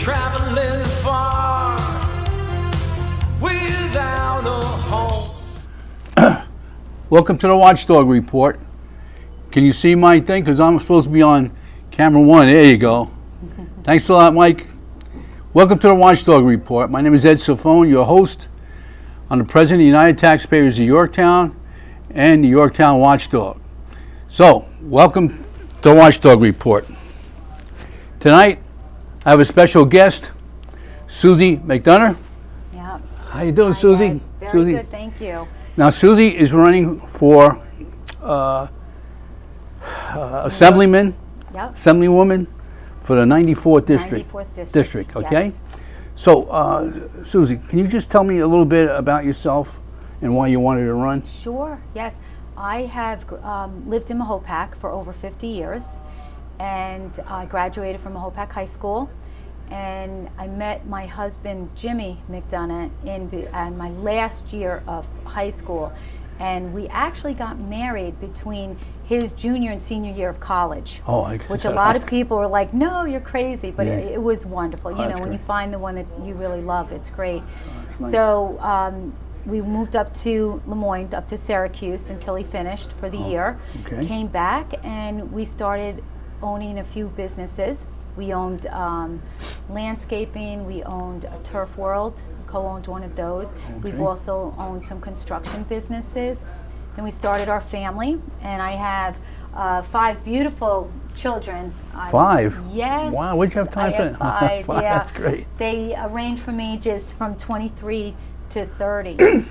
traveling far without a home. Welcome to the Watchdog Report. Can you see my thing? Because I'm supposed to be on camera one. There you go. Thanks a lot, Mike. Welcome to the Watchdog Report. My name is Ed Ciffone, your host. I'm the president of the United Taxpayers of Yorktown and the Yorktown Watchdog. So, welcome to the Watchdog Report. Tonight, I have a special guest, Suzi McDonough. Yeah. How you doing, Hi, Suzi? Ed. Very Suzi? good, thank you. Now, Suzi is running for assemblyman, Yep. assemblywoman for the 94th district. 94th district, okay? Yes. So, Suzi, can you just tell me a little bit about yourself and why you wanted to run? Sure, yes. I have lived in Mahopac for over 50 years, and I graduated from Mahopac High School, and I met my husband, Jimmy McDonough, in my last year of high school, and we actually got married between his junior and senior year of college. Oh, which a lot of people were like, no, you're crazy, but Yeah. it was wonderful. You know, that's when you great. find the one that you really love, it's great. That's nice. So we moved up to Lemoyne, up to Syracuse until he finished for the year. okay. Came back and we started owning a few businesses. We owned landscaping, we owned a Turf World, co-owned one of those. We've Okay. also owned some construction businesses. Then we started our family, and I have 5 beautiful children. 5? Yes. Wow, where'd you have time I for have that? 5, 5, yeah. that's great. They range from ages from 23 to 30.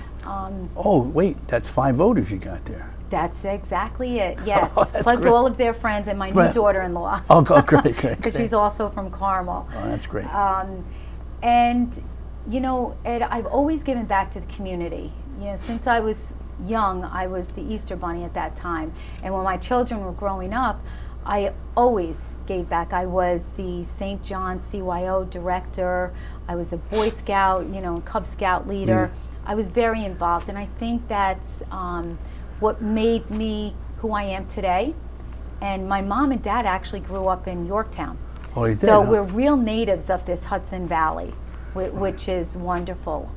Oh, wait, that's 5 voters you got there. That's exactly it, yes. Oh, that's Plus great. all of their friends and my new Right. daughter-in-law. Oh, great, great. Because she's also from Carmel. Oh, that's great. And, you know, Ed, I've always given back to the community. You know, since I was young, I was the Easter Bunny at that time. And when my children were growing up, I always gave back. I was the St. John CYO director. I was a Boy Scout, you know, Cub Scout leader. I was very involved, and I think that's what made me who I am today. And my mom and dad actually grew up in Yorktown. Oh, you did, So huh? we're real natives of this Hudson Valley, which is wonderful.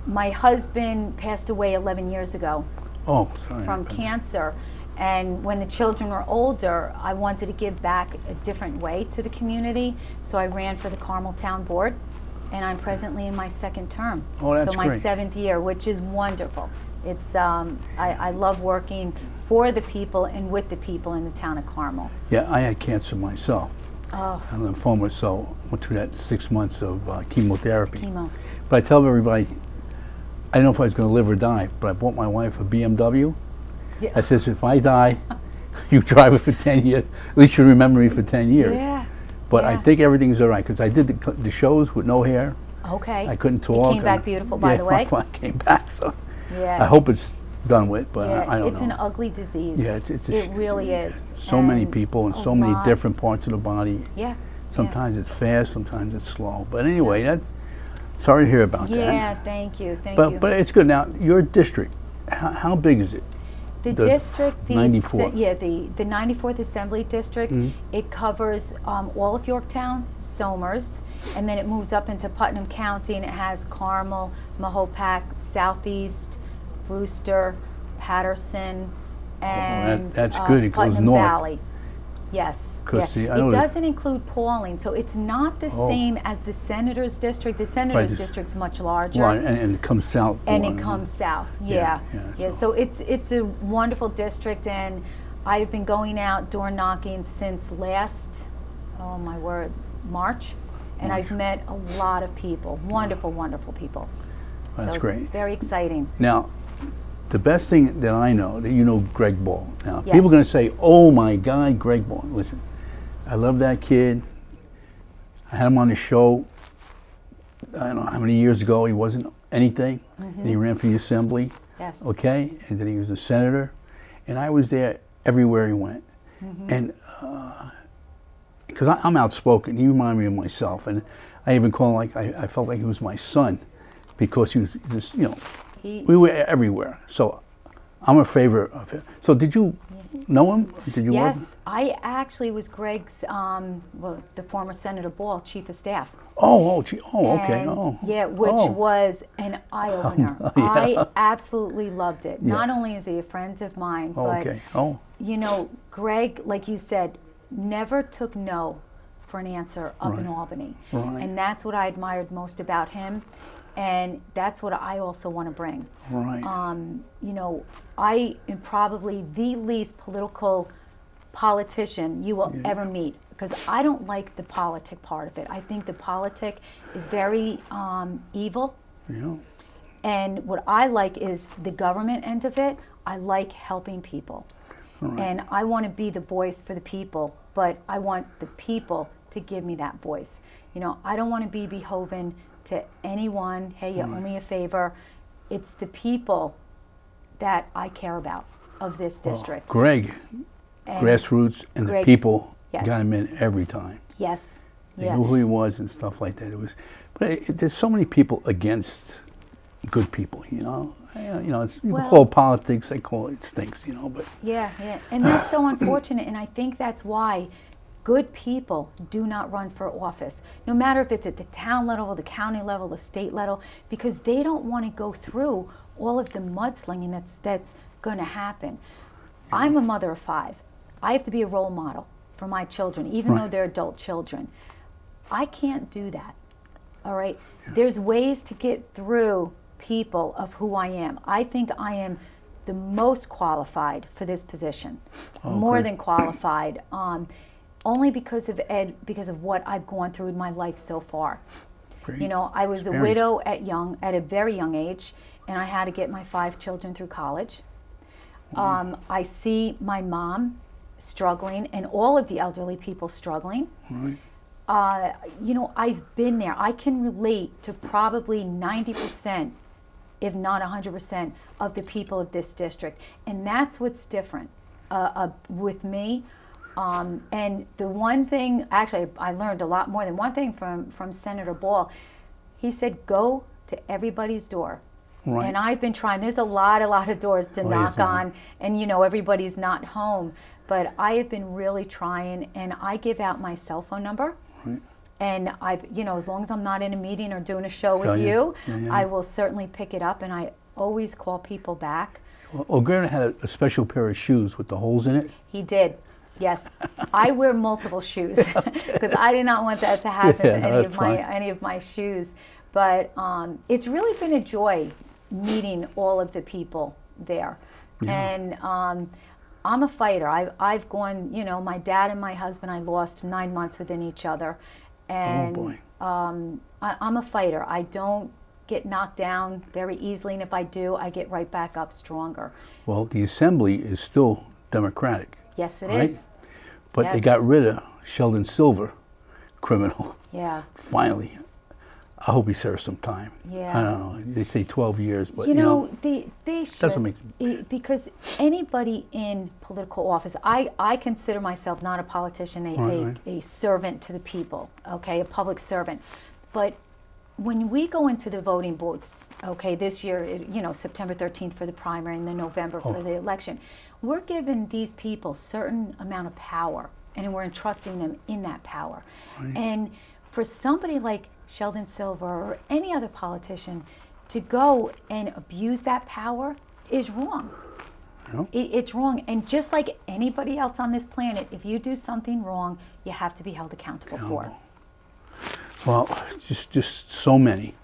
My husband passed away 11 years ago Oh, sorry. from cancer. And when the children were older, I wanted to give back a different way to the community. So I ran for the Carmel Town Board, and I'm presently in my 2nd term. Oh, that's so my great. 7th year, which is wonderful. It's I love working for the people and with the people in the town of Carmel. Yeah, I had cancer myself. Oh, I'm lymphoma, so went through that 6 months of chemotherapy. chemo. But I tell everybody, I didn't know if I was going to live or die, but I bought my wife a BMW. Yeah. I says, if I die, you drive it for 10 years. At least you remember me for 10 years. Yeah. But I yeah. think everything's all right, because I did the shows with no hair. Okay. I couldn't You talk. came back beautiful, by the way. I came back, so Yeah. I hope it's done with, but Yeah, I don't it's know. an ugly disease. Yeah, it's it really is. So many And people and a so many lot. different parts of the body. Yeah. Sometimes it's fast, sometimes it's slow. But anyway, that's sorry to hear about Yeah. that. Thank you. Thank you. But it's good. Now, your district, how big is it? The the district, the 94th. the 94th Assembly District, it covers all of Yorktown, Somers, and then it moves up into Putnam County, and it has Carmel, Mahopac, Southeast, Brewster, Patterson, and that's good. It goes Putnam north. Valley. Yes. 'Cause yeah. see, I know It that- doesn't include Pauling, so it's not the Oh. same as the Senator's District. The Senator's this- District's much larger. Well, and it comes south. And more. it comes south, Yeah, yeah. yeah, So it's a wonderful district, and I've been going out door knocking since last, oh my word, March. And I've met a lot of people, wonderful, wonderful people. That's So great. It's very exciting. Now, the best thing that I know, that you know Greg Ball. Now, Yes. people are going to say, oh my God, Greg Ball. Listen, I love that kid. I had him on the show, I don't know how many years ago. He wasn't anything. And he ran for the assembly. Yes. Okay? And then he was a senator. And I was there everywhere he went. And because I'm outspoken, he reminded me of myself. And I even call him like, I felt like he was my son because he was just, you know, He, we were everywhere. So I'm a favorite of him. So did you know him? Did you work? Yes, I actually was Greg's, well, the former Senator Ball, chief of staff. Okay. And, Oh. yeah, which Oh. was an eye-opener. Yeah. I absolutely loved it. Yeah. Not only is he a friend of mine, but, Okay. Oh. you know, Greg, like you said, never took no for an answer up in Right. Albany. Right. And that's what I admired most about him. And that's what I also want to bring. Right. You know, I am probably the least political politician you will ever meet, because I don't like the politic part of it. I think the politic is very evil. Yeah. And what I like is the government end of it. I like helping people. Right. And I want to be the voice for the people, but I want the people to give me that voice. You know, I don't want to be beholden to anyone. Hey, you owe me a favor. It's the people that I care about of this district. Greg, And grassroots, and Greg, the people yes. got him in every time. Yes. They Yeah. knew who he was and stuff like that. It was, but there's so many people against good people. You know, it's you Well- call it politics. They call it stinks. You know, but Yeah. And that's so unfortunate. And I think that's why good people do not run for office, no matter if it's at the town level, the county level, the state level, because they don't want to go through all of the mudslinging that's going to happen. I'm a mother of 5. I have to be a role model for my children, even though Right. they're adult children. I can't do that. All right? There's ways to get through people of who I am. I think I am the most qualified for this position, more great. than qualified, only because of Ed, because of what I've gone through in my life so far. great You know, I was a experience. widow at a very young age, and I had to get my 5 children through college. I see my mom struggling, and all of the elderly people struggling. Right. You know, I've been there. I can relate to probably 90%, if not 100%, of the people of this district. And that's what's different with me. And the one thing, actually, I learned a lot more than one thing from Senator Ball. He said, go to everybody's door. Right. And I've been trying. There's a lot of doors to knock yes, on, and you know, everybody's not home. But I have been really trying, and I give out my cell phone number. Right. And you know, as long as I'm not in a meeting or doing a show with Sure, yeah. you, Yeah. I will certainly pick it up, and I always call people back. Well, Greg had a special pair of shoes with the holes in it. He did. Yes, I wear multiple shoes because I did not want that to happen Yeah, to that's fine. any of my shoes. But it's really been a joy meeting all of the people there, and I'm a fighter. I've gone. You know, my dad and my husband, I lost 9 months within each other, and boy. I'm a fighter. I don't get knocked down very easily, and if I do, I get right back up stronger. Well, the assembly is still Democratic. Yes, it is. Right? But they Yes. got rid of Sheldon Silver, criminal. Yeah. Finally. I hope he serves some time. Yeah. I don't know. They say 12 years, but You know, they should. That's what makes because anybody in political office, I consider myself not a politician, Right. a servant to the people, okay, a public servant. But when we go into the voting booths, okay, this year, you know, September 13th for the primary and then November for the election, we're giving these people certain amount of power, and we're entrusting them in that power. Right. And for somebody like Sheldon Silver or any other politician to go and abuse that power is wrong. Yeah. It's wrong. And just like anybody else on this planet, if you do something wrong, you have to be held accountable for. Well, just so many.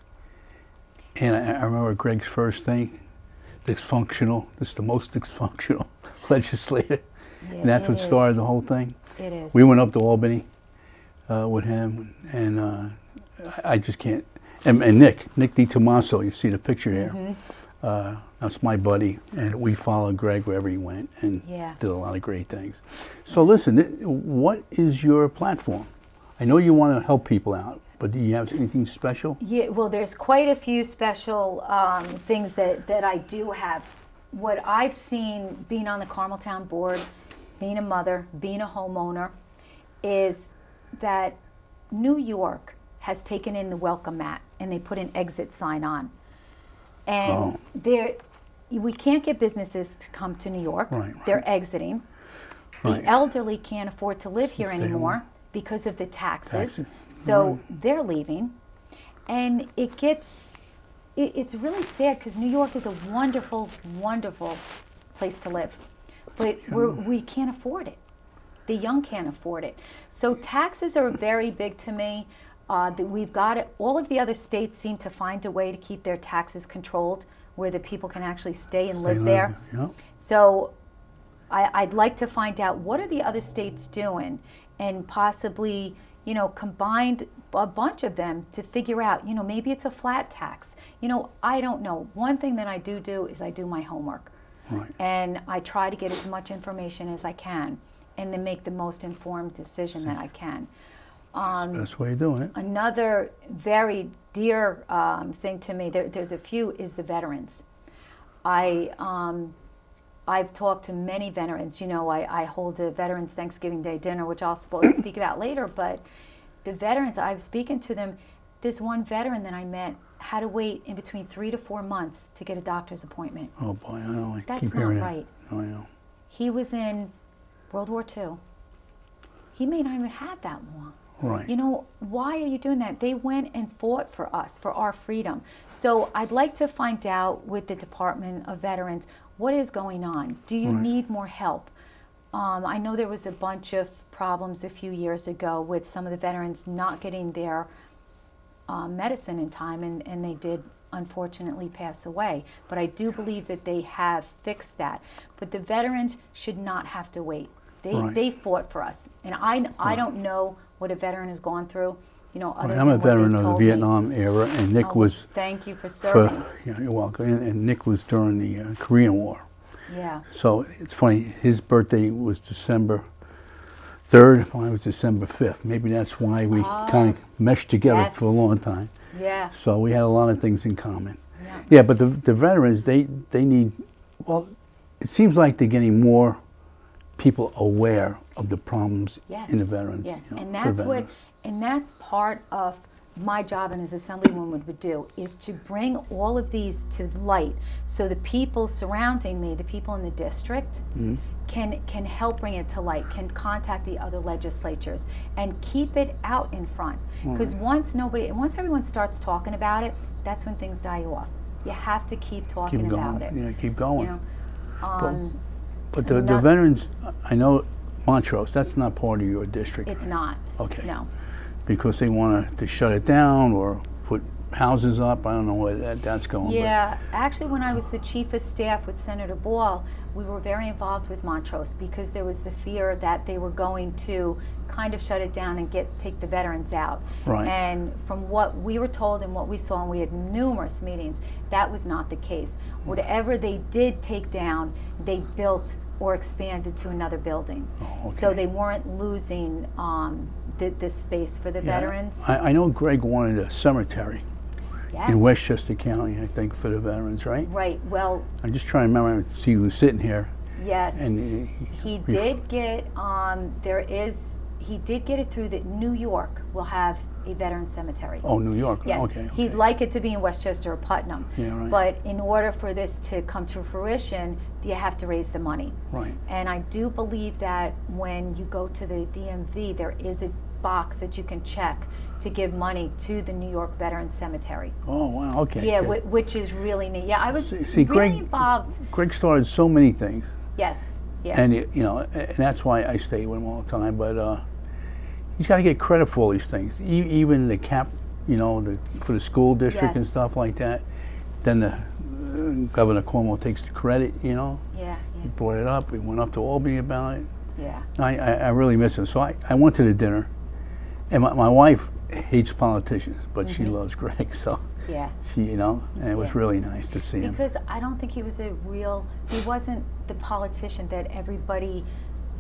And I remember Greg's first thing, dysfunctional. This is the most dysfunctional legislator. Yeah, And that's it what is. started the whole thing. It is. We went up to Albany with him, and I just can't. And Nick DiTomaso, you see the picture there. Mm-hmm. That's my buddy, and we followed Greg wherever he went and Yeah. did a lot of great things. So listen, what is your platform? I know you want to help people out, but do you have anything special? Yeah, well, there's quite a few special things that I do have. What I've seen being on the Carmeltown board, being a mother, being a homeowner, is that New York has taken in the welcome mat and they put an exit sign on. And we can't get businesses to come to New York. Right. They're exiting. Right. The elderly can't afford to live here Stay anymore home. because of the taxes. Taxes. So they're leaving. And it's really sad because New York is a wonderful, wonderful place to live. But we can't afford it. The young can't afford it. So taxes are very big to me. That we've got it. All of the other states seem to find a way to keep their taxes controlled where the people can actually stay and live there. Yeah. So I'd like to find out what are the other states doing and possibly, combined a bunch of them to figure out, maybe it's a flat tax. I don't know. One thing that I do is I do my homework. Right. And I try to get as much information as I can and then make the most informed decision that I can. That's the best way of doing it. Another very dear thing to me, there's a few, is the veterans. I've talked to many veterans. I hold a Veterans Thanksgiving Day dinner, which I'll speak about later, but the veterans, I've spoken to them. There's one veteran that I met had to wait in between 3 to 4 months to get a doctor's appointment. Oh boy, I know. I That's keep not hearing right. that. Oh, I know. He was in World War II. He may not even have that long. Right. Why are you doing that? They went and fought for us, for our freedom. So I'd like to find out with the Department of Veterans, what is going on? Do you need more help? I know there was a bunch of problems a few years ago with some of the veterans not getting their medicine in time, and they did unfortunately pass away. But I do believe that they have fixed that. But the veterans should not have to wait. They fought for us. And I don't know what a veteran has gone through, other than I'm a what veteran they've of the told me. Vietnam era, and Nick was Thank you for serving. You're welcome. And Nick was during the Korean War. Yeah. So it's funny, his birthday was December 3rd, mine was December 5th. Maybe that's why we kind of meshed together for a long time. Yeah. So we had a lot of things in common. Yeah. Yeah, but the veterans, they need, well, it seems like they're getting more people aware of the problems in the veterans. Yeah. And for that's veterans. and that's part of my job and as Assemblywoman would do, is to bring all of these to light so the people surrounding me, the people in the district, can help bring it to light, can contact the other legislatures and keep it out in front. Because once everyone starts talking about it, that's when things die off. You have to keep talking about it. Yeah, keep going. But the another- veterans, I know Montrose, that's not part of your district. It's right? not. Okay. No. Because they want to shut it down or put houses up. I don't know where that's going. Yeah, actually when I was the chief of staff with Senator Ball, we were very involved with Montrose because there was the fear that they were going to kind of shut it down and take the veterans out. Right. And from what we were told and what we saw, and we had numerous meetings, that was not the case. Whatever they did take down, they built or expanded to another building. Oh, okay. So they weren't losing the space for the veterans. I know Greg wanted a cemetery Yes. in Westchester County, I think, for the veterans, right? Right. Well, I'm just trying to remember, see who's sitting here. yes. And He did get, he did get it through that New York will have a veteran cemetery. Oh, New York. Yes. Okay. He'd like it to be in Westchester or Putnam. Yeah, right. But in order for this to come to fruition, you have to raise the money. Right. And I do believe that when you go to the DMV, there is a box that you can check to give money to the New York Veteran Cemetery. Oh, wow. Okay. Yeah, good. which is really neat. Yeah, I was See, really Greg- involved. Greg started so many things. Yes. Yeah. And and that's why I stay with him all the time. But he's got to get credit for all these things, even the cap, for the school district and Yes. stuff like that. Then the Governor Cuomo takes the credit. Yeah. He brought it up. We went up to Albany about it. Yeah. I really miss him. So I went to the dinner, and my wife hates politicians, but she loves Greg. So Yeah. she, and it was Yeah. really nice to see him. Because I don't think he wasn't the politician that everybody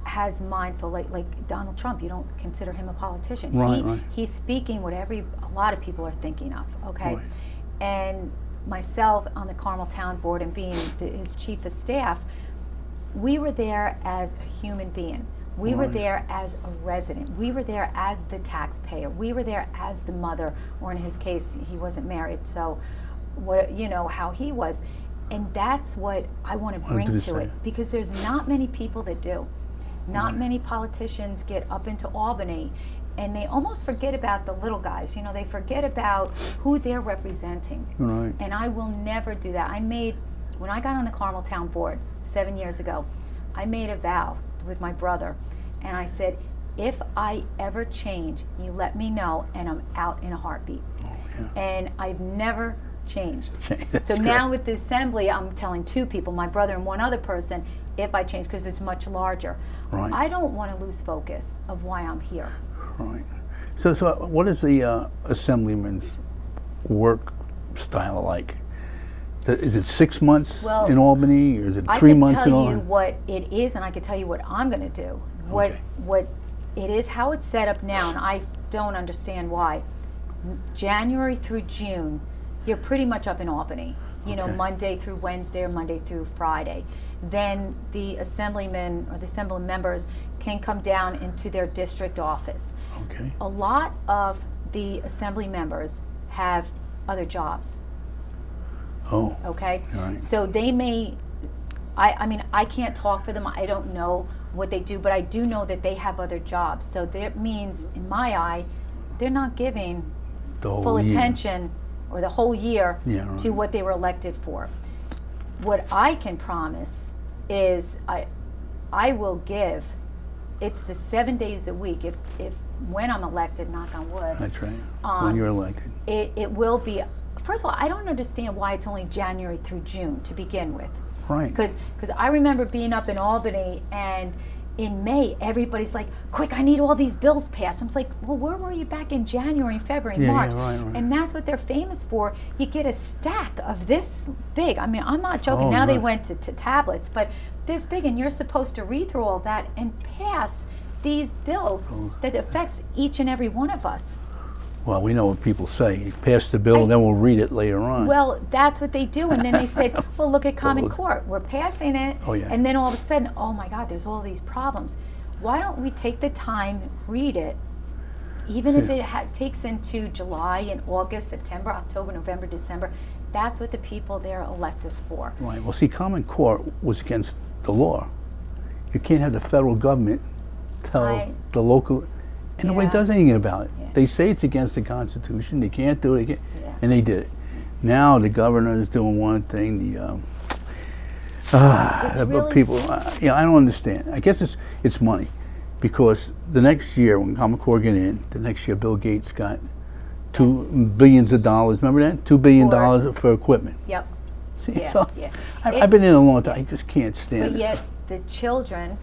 has mindful, like Donald Trump. You don't consider him a politician. Right. He's speaking what a lot of people are thinking of, okay? Right. And myself on the Carmel Town Board and being his chief of staff, we were there as a human being. We were Right. there as a resident. We were there as the taxpayer. We were there as the mother, or in his case, he wasn't married, so how he was. And that's what I want to bring do the to same. it, because there's not many people that do. Not many politicians get up into Albany, and they almost forget about the little guys. You know, they forget about who they're representing. Right. And I will never do that. When I got on the Carmel Town Board 7 years ago, I made a vow with my brother, and I said, if I ever change, you let me know, and I'm out in a heartbeat. Oh, yeah. And I've never changed. That's So great. now with the assembly, I'm telling two people, my brother and one other person, if I change, because it's much larger. Right. I don't want to lose focus of why I'm here. Right. So what is the assemblyman's work style like? Is it 6 months Well, in Albany, or is it I 3 can months in tell you Albany? what it is, and I can tell you what I'm going to do. Okay. What it is, how it's set up now, and I don't understand why. January through June, you're pretty much up in Albany. You know, Okay. Monday through Wednesday or Monday through Friday. Then the assemblymen or the assembly members can come down into their district office. Okay. A lot of the assembly members have other jobs. Oh. Okay? Right. So they may, I mean, I can't talk for them. I don't know what they do, but I do know that they have other jobs. So that means, in my eye, they're not giving The whole full year. attention or the whole year Yeah, right. to what they were elected for. What I can promise is I will give, it's the 7 days a week, if when I'm elected, knock on wood, That's right. When you're elected. it will be. First of all, I don't understand why it's only January through June to begin with. Right. Because I remember being up in Albany, and in May, everybody's like, quick, I need all these bills passed. I'm like, well, where were you back in January, and February, and Yeah, March? yeah, right. And that's what they're famous for. You get a stack of this big. I mean, I'm not joking. Oh, Now they right. went to tablets, but this big, and you're supposed to read through all that and pass these bills that affects each and every one of us. Well, we know what people say. Pass the bill, then we'll read it later on. Well, that's what they do, and then they said, well, look at Common Those- Court. We're passing it, Oh, yeah. and then all of a sudden, oh my God, there's all these problems. Why don't we take the time, read it, even if it takes into July and August, September, October, November, December. That's what the people there elect us for. Right. Well, see, Common Court was against the law. You can't have the federal government tell the local, and nobody Yeah. does anything about it. Yeah. They say it's against the Constitution. They can't do it, Yeah. and they did it. Now the governor is doing one thing. It's The really people, sad. I don't understand. I guess it's money, because the next year when Common Core get in, the next year Bill Gates got $2 billion. Remember that? $2 billion for equipment. Yep. See, Yeah, so yeah. I've been in a long time. I just can't stand But this. yet, the children,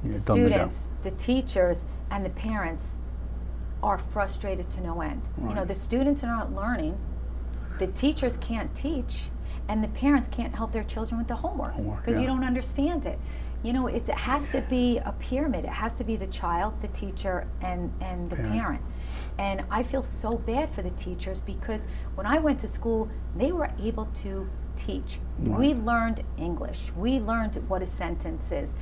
Yeah, the dumb it down. students, the teachers, and the parents are frustrated to no end. You know, Right. the students are not learning, the teachers can't teach, and the parents can't help their children with the homework because yeah. you don't understand it. You know, it has to be a pyramid. It has to be the child, the teacher, and the parent. And I feel so bad for the teachers, because when I went to school, they were able to teach. We learned English. We learned what a sentence is.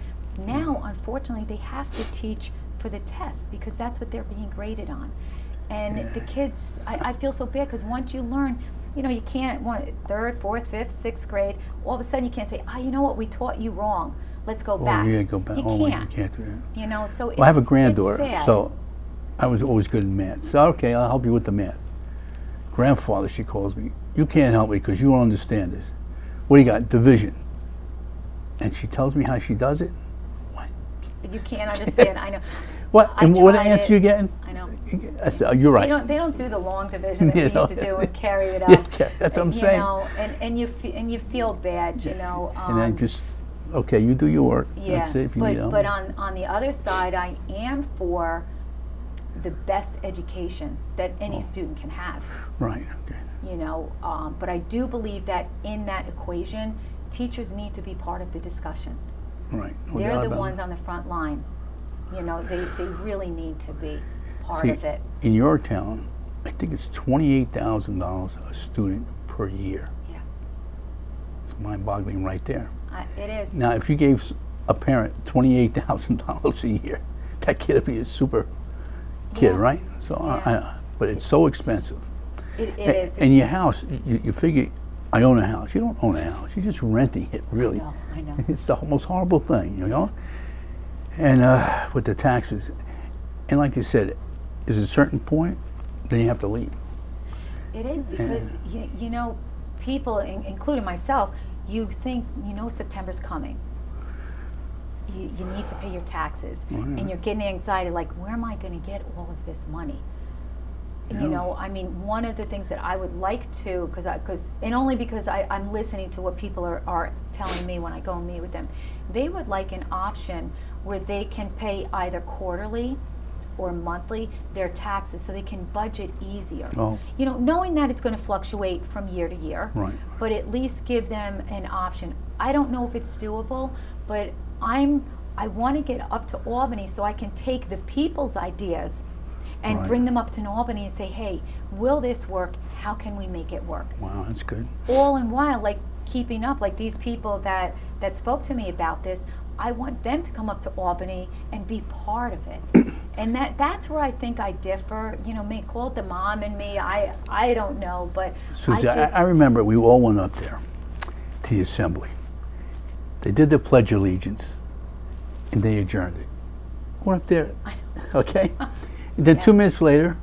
Now, unfortunately, they have to teach for the test, because that's what they're being graded on. And the kids, I feel so bad, because once you learn, you know, you can't, third, fourth, fifth, sixth grade, all of a sudden you can't say, you know what, we taught you wrong. Let's go back. Oh, yeah, go back. You Oh, can't. you can't do that. You know, so Well, I have a it's granddaughter, sad. so I was always good in math. So, okay, I'll help you with the math. Grandfather, she calls me, you can't help me because you don't understand this. What do you got? Division. And she tells me how she does it. What? You can't understand. I know. What? I And what tried answer it. you getting? I know. I said, oh, you're right. They don't do the long division that we You know. used to do and carry it up. Yeah, that's what I'm you saying. know, and you feel bad, you know. And I just, okay, you do your work. Yeah, That's it. If you need help. but on the other side, I am for the best education that any student can have. Right, okay. You know, but I do believe that in that equation, teachers need to be part of the discussion. Right. No They're doubt the about it. ones on the front line. You know, they really need to be part See, of it. in your town, I think it's $28,000 a student per year. Yeah, It's mind-boggling right there. it is. Now, if you gave a parent $28,000 a year, that kid would be a super kid, Yeah. right? So, Yeah. but it's so expensive. It is. And your house, you figure I own a house. You don't own a house. You're just renting it, really. I know. It's the most horrible thing, you know? And with the taxes. And like you said, there's a certain point, then you have to leave. It is because, you know, people, including myself, you think, you know, September's coming. You need to pay your taxes. And you're getting anxiety, like, where am I going to get all of this money? Yeah. You know, I mean, one of the things that I would like to, and only because I'm listening to what people are telling me when I go and meet with them, they would like an option where they can pay either quarterly or monthly their taxes so they can budget easier. Oh. You know, knowing that it's going to fluctuate from year to year, Right. but at least give them an option. I don't know if it's doable, but I want to get up to Albany so I can take the people's ideas and Right. bring them up to Albany and say, hey, will this work? How can we make it work? Wow, that's good. All in while, like keeping up, like these people that spoke to me about this, I want them to come up to Albany and be part of it. And that's where I think I differ. You know, may call it the mom and me, I don't know, but Suzi, I remember we all went up there to the assembly. They did the Pledge of Allegiance, and they adjourned it. Went up there, okay? And then 2 minutes later,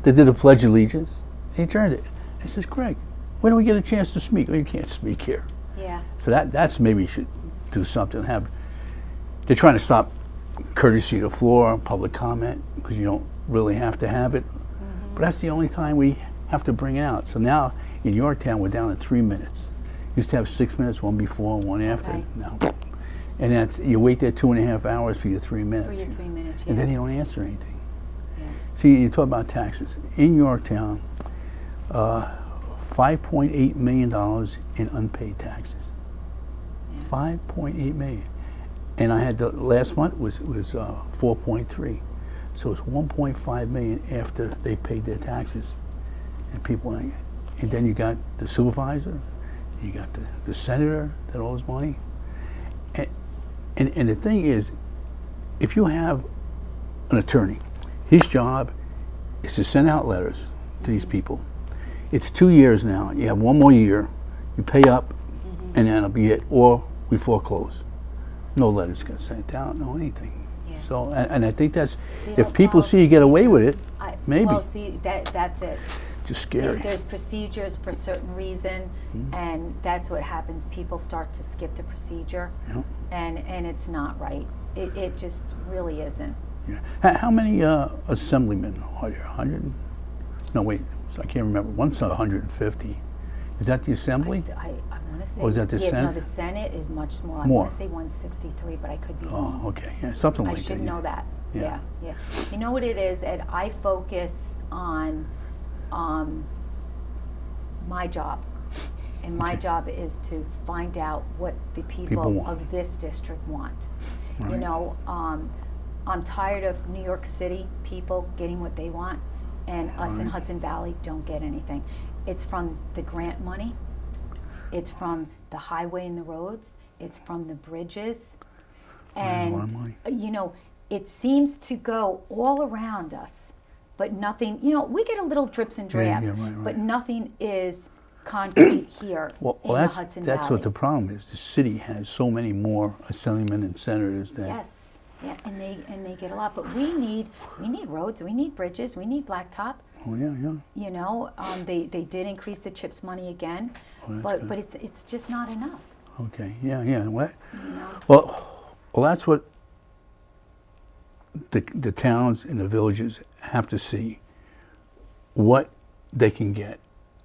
they did the Pledge of Allegiance, they adjourned it. I says, Greg, when do we get a chance to speak? Oh, you can't speak here. Yeah. So that's maybe you should do something. They're trying to stop courtesy of the floor, public comment, because you don't really have to have it. But that's the only time we have to bring it out. So now in Yorktown, we're down to 3 minutes. Used to have 6 minutes, one before, one after. Okay. Now, and that's, you wait there 2.5 hours for your 3 minutes. For your 3 minutes, yeah. And then you don't answer anything. Yeah. See, you talk about taxes. In Yorktown, $5.8 million in unpaid taxes. Yeah. 5.8 million. And I had the last month was 4.3. So it's 1.5 million after they paid their taxes. And people, and then you got the supervisor, you got the senator that owes money. And the thing is, if you have an attorney, his job is to send out letters to these people. It's 2 years now. You have 1 more year. You pay up, and then it'll be it. Or we foreclose. No letters get sent out, no anything. Yeah. So, and I think that's, They if don't people follow see you get away with it, I- maybe. Well, see, that's it. Just scary. There's procedures for certain reason, and that's what happens. People start to skip the procedure, Yep. and it's not right. It just really isn't. Yeah. How many assemblymen are there? 100? No, wait. I can't remember. One's 150. Is that the assembly? I want to say. Or is that the No, Senate? the Senate is much more. I More. want to say 163, but I could be wrong. Oh, okay. Yeah, something I like that. should know that. Yeah. Yeah. You know what it is, Ed? I focus on my job. And my Okay. job is to find out what the People people want. of this district want. You Right. know, I'm tired of New York City people getting what they want, and us in Right. Hudson Valley don't get anything. It's from the grant money, it's from the highway and the roads, it's from the bridges, Right, a lot of and money. you know, it seems to go all around us, but nothing. You know, we get a little drips and Yeah, drabs, right, but right. nothing is concrete here Well, in the Hudson that's Valley. what the problem is. The city has so many more assemblymen and senators than. Yes, yeah, and they get a lot, but we need roads, we need bridges, we need blacktop. Oh yeah, yeah. You know, they did increase the CHIPS money again, Oh, that's but good. but it's just not enough. Okay, yeah, yeah. What? You know, Well, that's what the towns and the villages have to see. What they can get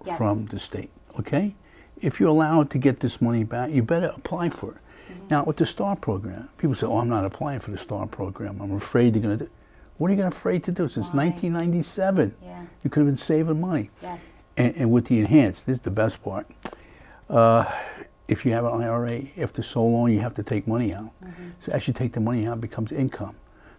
Yes. from the state. Okay, if you're allowed to get this money back, you better apply for it. Now, with the STAR program, people say, "Oh, I'm not applying for the STAR program. I'm afraid they're going to." What are you afraid to do? Since Why? 1997, Yeah. you could have been saving money. yes, And with the enhanced, this is the best part. If you have an IRA, after so long, you have to take money out. So as you take the money out, it becomes income.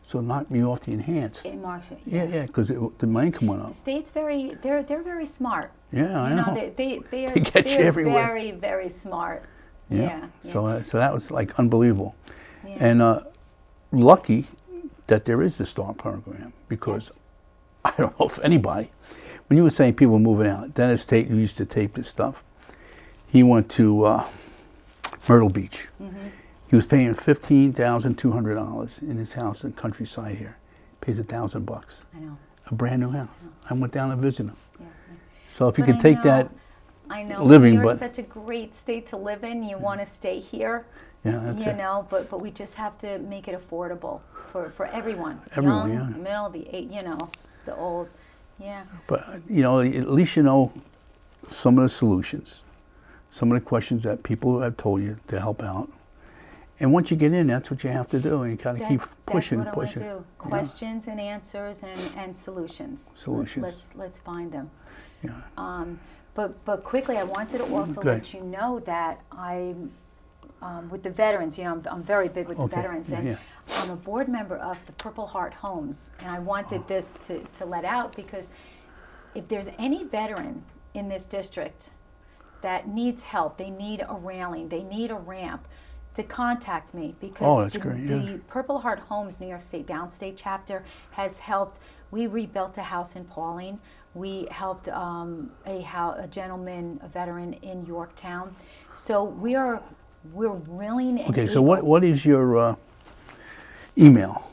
So knock me off the enhanced. it marks it. Yeah, yeah, because my income went up. The state's they're very smart. Yeah, I You know, know. they are They get you they're everywhere. very, very smart. Yeah. Yeah. So that was like unbelievable. Yeah. And lucky that there is the STAR program, because Yes. I don't know if anybody, when you were saying people moving out, Dennis Tate, who used to tape this stuff, he went to Myrtle Beach. He was paying $15,200 in his house in countryside here. Pays $1,000. I know. A brand new house. I went down to visit him. Yeah. So if you But could take that, I know. living, New York's but- such a great state to live in. You want to stay here. yeah, that's You it. know, but we just have to make it affordable for everyone. Everyone, Young, yeah. middle, the old. Yeah. But at least you know some of the solutions, some of the questions that people have told you to help out. And once you get in, that's what you have to do, and you kind of keep pushing, That's what pushing. I want to do. Questions and answers and solutions. Solutions. Let's find them. Yeah. But quickly, I wanted to also Okay. let you know that I'm with the veterans. I'm very big with the Okay. veterans, and Yeah. I'm a board member of the Purple Heart Homes, and I wanted this to let out because if there's any veteran in this district that needs help, they need a railing, they need a ramp, to contact me because that's great, yeah. the Purple Heart Homes New York State Downstate chapter has helped. We rebuilt a house in Pauline. We helped a gentleman, a veteran in Yorktown. So we're willing and Okay, so able. what is your email?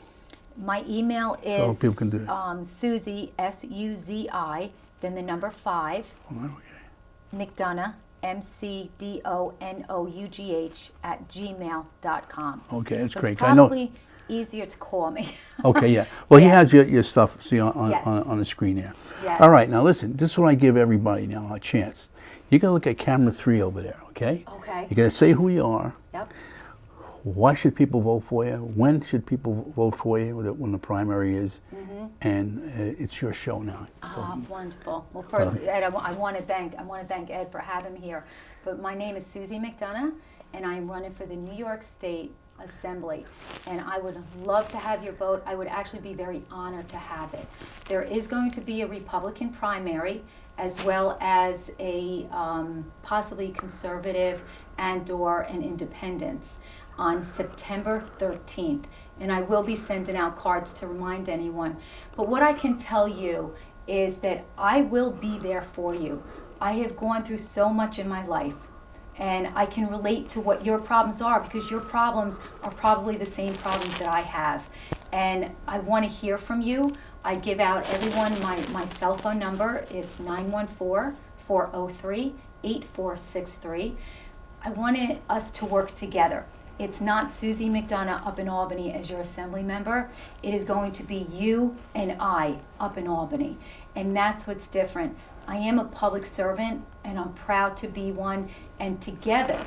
My email is people can do it. Suzi, SUZI, then the number 5, McDonough, McDonough @gmail.com. Okay, that's So great. It's I know. probably easier to call me. Okay, yeah. Well, he Yeah. has your stuff, see, on, Yes. on the screen there. Yes. All right, now listen, this is what I give everybody now, a chance. You're going to look at camera 3 over there, okay? Okay. You're going to say who you are. Yep. Why should people vote for you? When should people vote for you when the primary is? And it's your show now. So, Wonderful. Well, first, Ed, I want to thank Ed for having me here. But my name is Suzi McDonough, and I'm running for the New York State Assembly. And I would love to have your vote. I would actually be very honored to have it. There is going to be a Republican primary, as well as a possibly conservative and/or an independents on September 13th. And I will be sending out cards to remind anyone. But what I can tell you is that I will be there for you. I have gone through so much in my life, and I can relate to what your problems are because your problems are probably the same problems that I have. And I want to hear from you. I give out everyone my cell phone number. It's 914-403-8463. I wanted us to work together. It's not Suzi McDonough up in Albany as your assembly member. It is going to be you and I up in Albany. And that's what's different. I am a public servant, and I'm proud to be one. And together,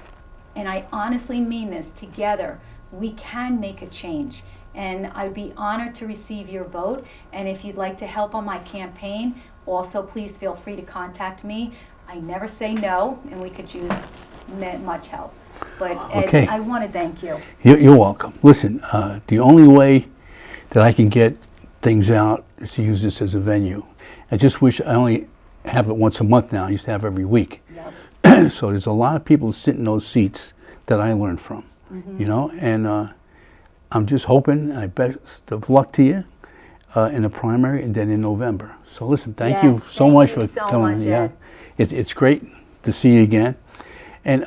and I honestly mean this, together, we can make a change. And I'd be honored to receive your vote. And if you'd like to help on my campaign, also please feel free to contact me. I never say no, and we could use much help. But Ed, Okay. I want to thank you. You're welcome. Listen, the only way that I can get things out is to use this as a venue. I just wish I only have it once a month now. I used to have every week. Yep. So there's a lot of people sitting in those seats that I learned from, and I'm just hoping, I best of luck to you in the primary and then in November. So listen, thank you Yes, so thank much you for so coming. much, Yeah, Ed. it's great to see you again. And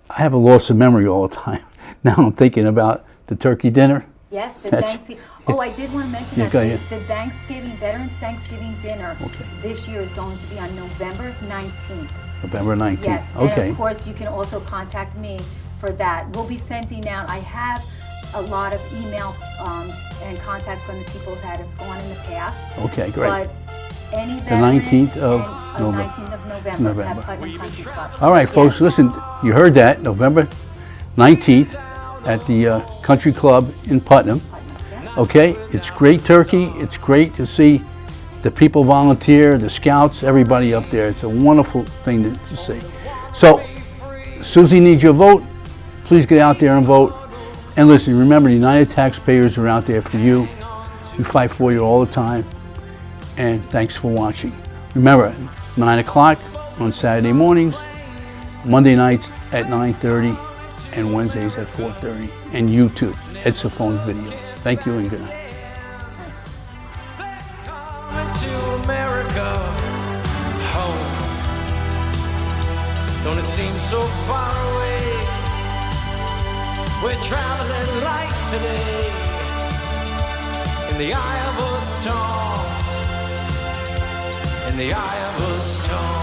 I have a loss of memory all the time. Now I'm thinking about the turkey dinner. Yes, the That's- Thanksgiving. Oh, I did want to mention Yeah, that go ahead. the Thanksgiving, Veterans Thanksgiving dinner Okay. this year is going to be on November 19th. November 19th. Yes, and Okay. of course you can also contact me for that. We'll be sending out, I have a lot of email and contact from the people that have gone in the past. Okay, great. But any The veteran 19th of and, November. 19th of November, November. at Putnam Country Club. All right, folks, Yes. listen, you heard that, November 19th at the Country Club in Putnam. Yeah. Okay, it's great turkey. It's great to see the people volunteer, the scouts, everybody up there. It's a wonderful thing to see. So, Suzi needs your vote. Please get out there and vote. And listen, remember, the United Taxpayers are out there for you. We fight for you all the time. And thanks for watching. Remember, 9 o'clock on Saturday mornings, Monday nights at 9:30, and Wednesdays at 4:30, and YouTube, Ed Ciffone's videos. Thank you and good night. Coming to America, home. Don't it seem so far away? We're traveling light today in the eye of a storm, in the eye of a storm.